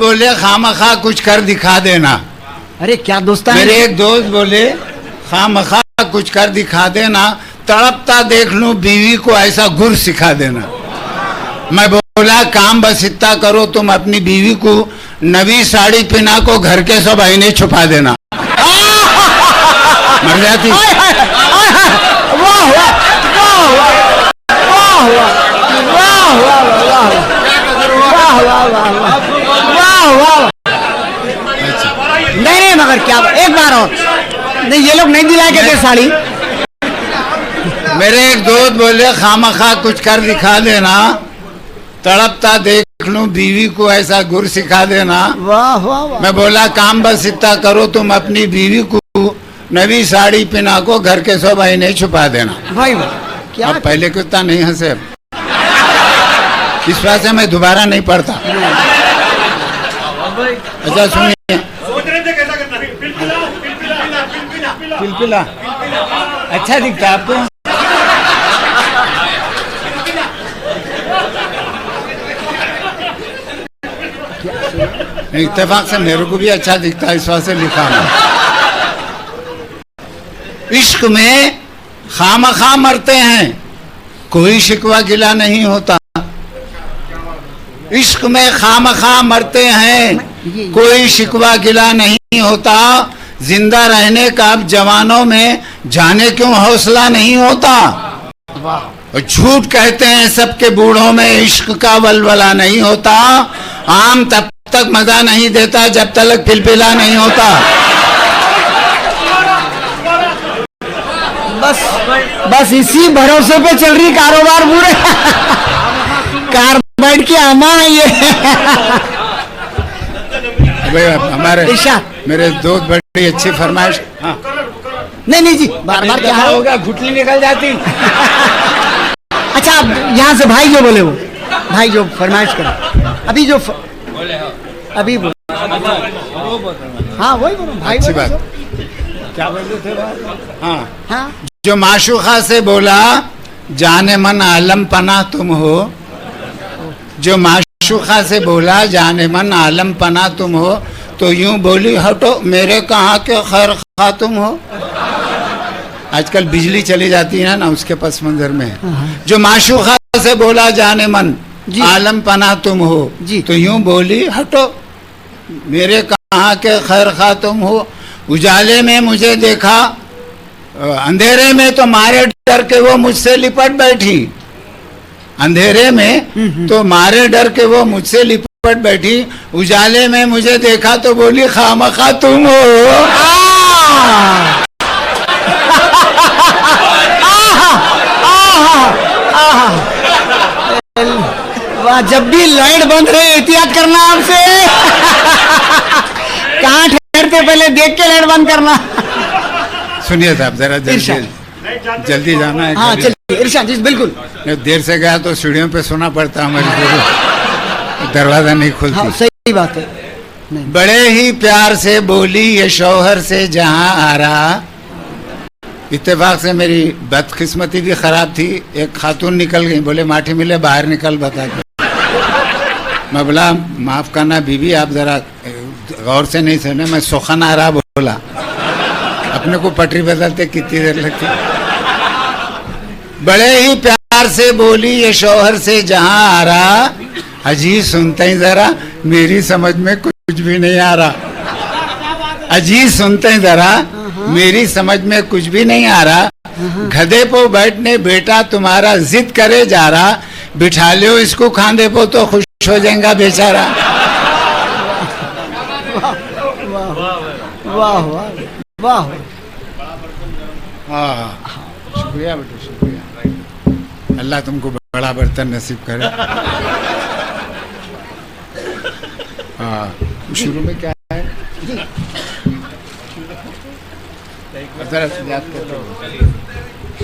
बोले खामखा कुछ कर दिखा देना। अरे क्या दोस्त है? मेरे एक दोस्त बोले खामखा कुछ कर दिखा देना, तड़पता देख लूं बीवी को ऐसा गुर सिखा देना। मैं बोला काम बस इतना करो, तुम अपनी बीवी को नवी साड़ी पहना को घर के सब आईने छुपा देना, मर जाती। नहीं मगर क्या एक बार और नहीं, ये लोग नहीं दिला के थे साड़ी। मेरे एक दोस्त बोले खामखा कुछ कर दिखा देना, तड़पता देख लूं बीवी को ऐसा गुर सिखा देना। वाह वाह वाह। मैं बोला काम बस इतना करो, तुम अपनी बीवी को नवी साड़ी पहना को घर के सब आईने छुपा देना। भाई क्या अब पहले को इतना नहीं हंसे, इस बात से मैं दोबारा नहीं पढ़ता। अच्छा सुनिए, पिलपिला अच्छा दिखता है आपको? इत्तेफाक से मेरे को भी अच्छा दिखता है, इस बात से लिखा है। इश्क में खामखा मरते हैं, कोई शिकवा गिला नहीं होता। इश्क में खामखा मरते हैं, कोई शिकवा गिला नहीं होता। जिंदा रहने का अब जवानों में जाने क्यों हौसला नहीं होता। और झूठ कहते हैं सबके बूढ़ों में इश्क का वलवला नहीं होता। आम तब तक मजा नहीं देता जब तक पिलपिला नहीं होता। बस इसी भरोसे पे चल रही कारोबार पूरे। कार्बाइड की अमा है ये। हमारे मेरे दोस्त बड़ी अच्छी फरमाइश। हाँ। नहीं जी, बार बार क्या होगा, घुटली निकल जाती। अच्छा यहाँ से भाई जो बोले, वो भाई जो फरमाइश करे अभी जो अभी हाँ वही बोलो भाई। अच्छी बात क्या बोलते थे? हाँ हाँ, जो माशूका से बोला जाने मन आलम पना तुम हो, जो माशूका से बोला जाने मन आलम पना तुम हो, तो यूं बोली हटो मेरे कहाँ के खैर खा तुम हो। आजकल बिजली चली जाती है ना, उसके पस मंजर में। जो माशूका से बोला जाने मन आलम पना तुम हो, तो यूं बोली हटो मेरे कहाँ के खैर खा तुम हो। उजाले में मुझे देखा, अंधेरे में तो मारे डर के वो मुझसे लिपट बैठी। अंधेरे में तो मारे डर के वो मुझसे लिपट बैठी। उजाले में मुझे देखा तो बोली खामखा तुम हो। जब भी लाइट बंद रहे एहतियात करना आपसे। कहाँ ठहरते पहले देख के लाइट बंद करना। सुनिए साहब जरा जल्दी जाना है। हाँ चलिए इरशाद जी बिल्कुल। देर से गया तो सीढ़ियों पे सोना पड़ता, हमारी दरवाजा नहीं खुलती। हाँ, सही बात है। नहीं। बड़े ही प्यार से बोली ये शौहर से जहां आ रहा। इत्तेफाक से मेरी बदकिस्मती भी खराब थी, एक खातून निकल गई, बोले माठी मिले बाहर निकल बता के। मैं बोला माफ करना बीबी, आप जरा गौर से नहीं सुने, मैं सुखन आ रहा बोला। अपने को पटरी बदलते कितनी देर लगती। बड़े ही प्यार से बोली ये शौहर से जहां आ रहा। अजी सुनते ही जरा मेरी समझ में कुछ भी नहीं आ रहा। अजी सुनते ही जरा मेरी समझ में कुछ भी नहीं आ रहा। गधे पे बैठने बेटा तुम्हारा जिद करे जा रहा। बिठा लो इसको खांधे पे तो खुश हो जाएगा बेचारा। वाह वाह वाह। हाँ शुक्रिया बेटा शुक्रिया। अल्लाह तुमको बड़ा बर्तन नसीब करे। हाँ शुरू में क्या है?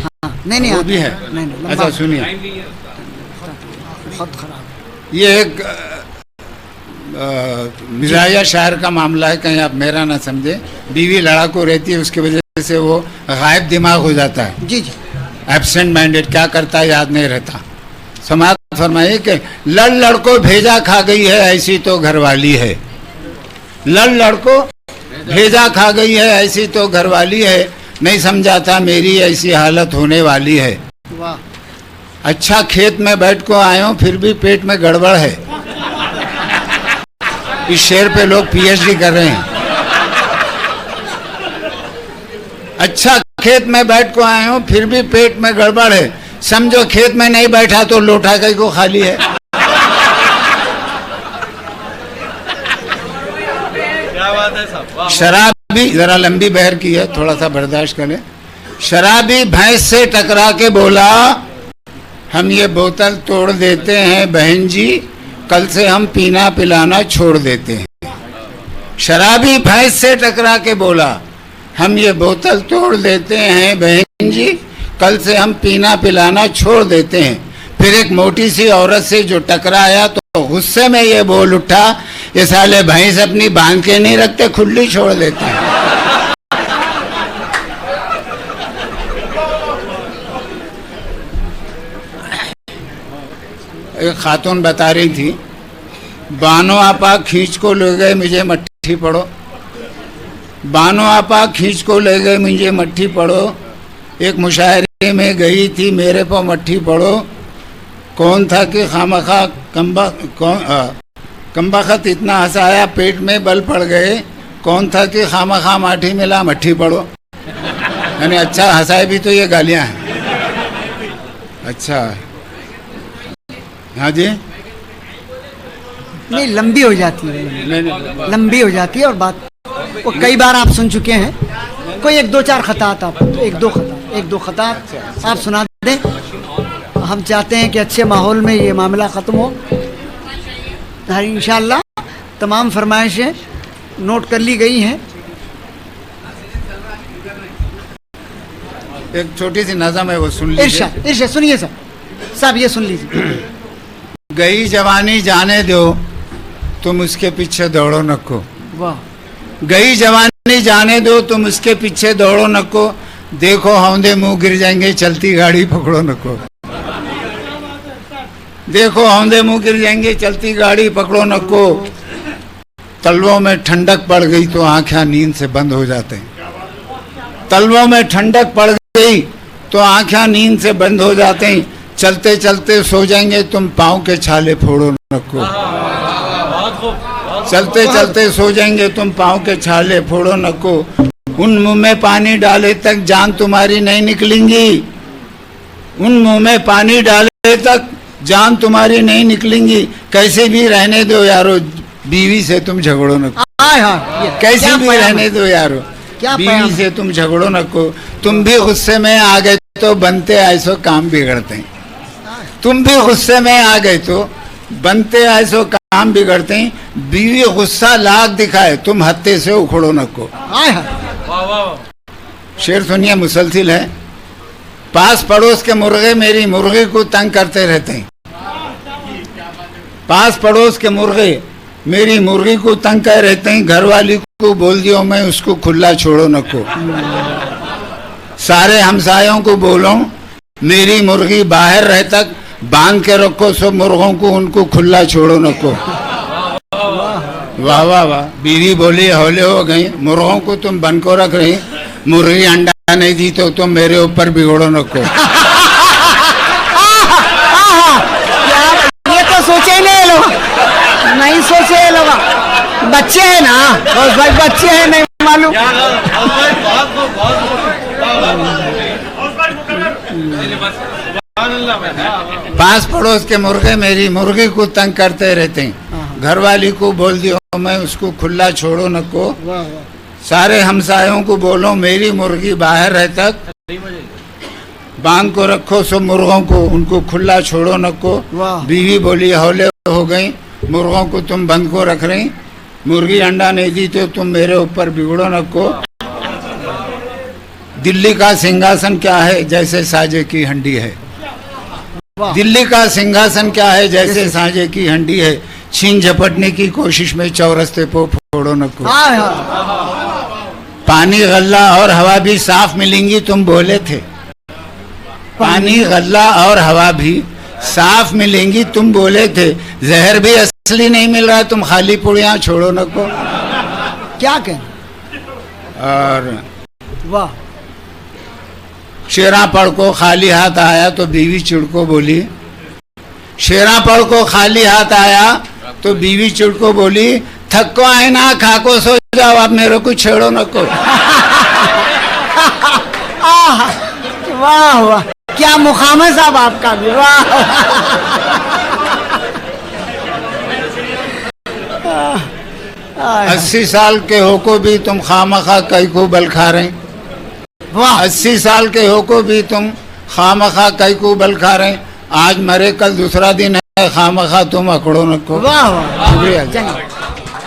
हाँ नहीं वो भी है। नहीं, अच्छा सुनिए, बहुत खराब। ये एक मिजाया शायर का मामला है, कहीं आप मेरा ना समझे। बीवी लड़ाकू रहती है, उसकी वजह से वो गायब दिमाग हो जाता है। जी जी। एब्सेंट माइंडेड, क्या करता है याद नहीं रहता। समाज फरमाइए कि लड़ लड़को भेजा खा गई है, ऐसी तो घरवाली है। लड़को भेजा खा गई है, ऐसी तो घरवाली है, नहीं समझा था मेरी ऐसी हालत होने वाली है। वाह। अच्छा खेत में बैठ को आए हो फिर भी पेट में गड़बड़ है। इस शेर पे लोग पीएचडी कर रहे हैं। अच्छा खेत में बैठ को आए हो फिर भी पेट में गड़बड़ है, समझो खेत में नहीं बैठा तो लोटा कहीं को खाली है। क्या बात है साहब। शराबी, जरा लंबी बहर की है, थोड़ा सा बर्दाश्त करें। शराबी भैंस से टकरा के बोला, हम ये बोतल तोड़ देते हैं बहन जी, कल से हम पीना पिलाना छोड़ देते हैं। शराबी भैंस से टकरा के बोला, हम ये बोतल तोड़ देते हैं बहन जी, कल से हम पीना पिलाना छोड़ देते हैं। फिर एक मोटी सी औरत से जो टकराया तो गुस्से में ये बोल उठा, ये साले भैंस अपनी बांध के नहीं रखते, खुली छोड़ देते हैं। एक खातून बता रही थी, बानो आपा खींच को ले गए मुझे मट्ठी पड़ो, बानो आपा खींच को ले गए मुझे मट्ठी पड़ो, एक मुशायरे में गई थी मेरे को मट्ठी पड़ो, कौन था कि खामखा कम्बख्त इतना हंसाया पेट में बल पड़ गए, कौन था कि खामखा माठी मिला मट्ठी पड़ो। यानी अच्छा हंसाए भी तो ये गालियाँ हैं। अच्छा हाँ जी, नहीं लंबी हो जाती है, लंबी हो जाती है और बात वो कई बार आप सुन चुके हैं। कोई एक दो चार खतात आप एक दो खतात आप सुना दें। हम चाहते हैं कि अच्छे माहौल में ये मामला ख़त्म हो। इंशाअल्लाह तमाम फरमाइशें नोट कर ली गई हैं। एक छोटी सी नज़म है वो सुन लीजिए। इरशाद सुनिए साहब ये सुन लीजिए। गई जवानी जाने दो तुम उसके पीछे दौड़ो नको। वाह। गई जवानी जाने दो तुम उसके पीछे दौड़ो नको, देखो हौंदे मुंह गिर जाएंगे चलती गाड़ी पकड़ो नको। देखो हौंदे मुंह गिर जाएंगे चलती गाड़ी पकड़ो नको। तलवों में ठंडक पड़ गई तो आंखें नींद से बंद हो जाते हैं। तलवों में ठंडक पड़ गई तो आंखें नींद से बंद हो जाते हैं। चलते चलते सो जाएंगे तुम पाँव के छाले फोड़ो नको। चलते चलते सो जाएंगे तुम पाँव के छाले फोड़ो नको। उन मुंह में पानी डाले तक जान तुम्हारी नहीं निकलेंगी। उन मुंह में पानी डाले तक जान तुम्हारी नहीं निकलेंगी। कैसे भी रहने दो यारो बीवी से तुम झगड़ो नको। कैसे भी रहने दो यारो बीवी से तुम झगड़ो नको। तुम भी गुस्से में आ गए तो बनते ऐसो काम बिगड़ते हैं। तुम भी गुस्से में आ गए तो बनते ऐसो काम बिगड़ते हैं। बीवी गुस्सा लाख दिखाए तुम हत्थे से उखड़ो नको। शेर सुनिए मुसलसिल है। पास पड़ोस के मुर्गे मेरी मुर्गी को तंग करते रहते हैं। पास पड़ोस के मुर्गे मेरी मुर्गी को तंग कर रहते हैं। घरवाली को बोल दियो मैं उसको खुला छोड़ो नको। सारे हमसायों को बोलो मेरी मुर्गी बाहर रह तक बांध के रखो सब मुर्गों को, उनको खुला छोड़ो नको। वाह वाह वाह। बीवी बोली हौले हो गई, मुर्गों को तुम बंद को रख रही, मुर्गी अंडा नहीं दी तो तुम मेरे ऊपर बिगड़ो नको। ये तो सोचे ही नहीं लोग, नहीं सोचे लोग। बच्चे हैं ना बस भाई, बच्चे हैं नहीं मालूम। पास पड़ोस के मुर्गे मेरी मुर्गी को तंग करते रहते हैं। घरवाली को बोल दियो मैं उसको खुला छोड़ो नको। सारे हमसायों को बोलो मेरी मुर्गी बाहर रह तक बांध को रखो सब मुर्गों को, उनको खुला छोड़ो नको। बीवी बोली हौले हो गई, मुर्गों को तुम बंद को रख रही, मुर्गी अंडा नहीं दी तो तुम मेरे ऊपर बिगड़ो नको। दिल्ली का सिंहासन क्या है जैसे साजे की हंडी है। दिल्ली का सिंहासन क्या है जैसे साजे की हंडी है। छीन झपटने की कोशिश में चौरस्ते को फोड़ो नको। पानी गल्ला और हवा भी साफ मिलेंगी तुम बोले थे। पानी गल्ला और हवा भी साफ मिलेंगी तुम बोले थे। जहर भी असली नहीं मिल रहा तुम खाली पुड़िया छोड़ो नको। क्या कहना। और वाह। शेरापड़ को खाली हाथ आया तो बीवी चिड़को बोली, शेरापड़ को खाली हाथ आया तो बीवी चिड़को बोली, थको आए ना खाको सो जाओ, आप मेरे को छेड़ो न को। वाह वाह, क्या मुकाम है साहब आपका भी, वाह। 80 साल के हो को भी तुम खामखा कई को बल खा रहे, वाह। 80 साल के हो को भी तुम खामखा कई को बल खा रहे, आज मरे कल दूसरा दिन है, खामखा तुम अकड़ो न को। वाह वाह, शुक्रिया। चलिए।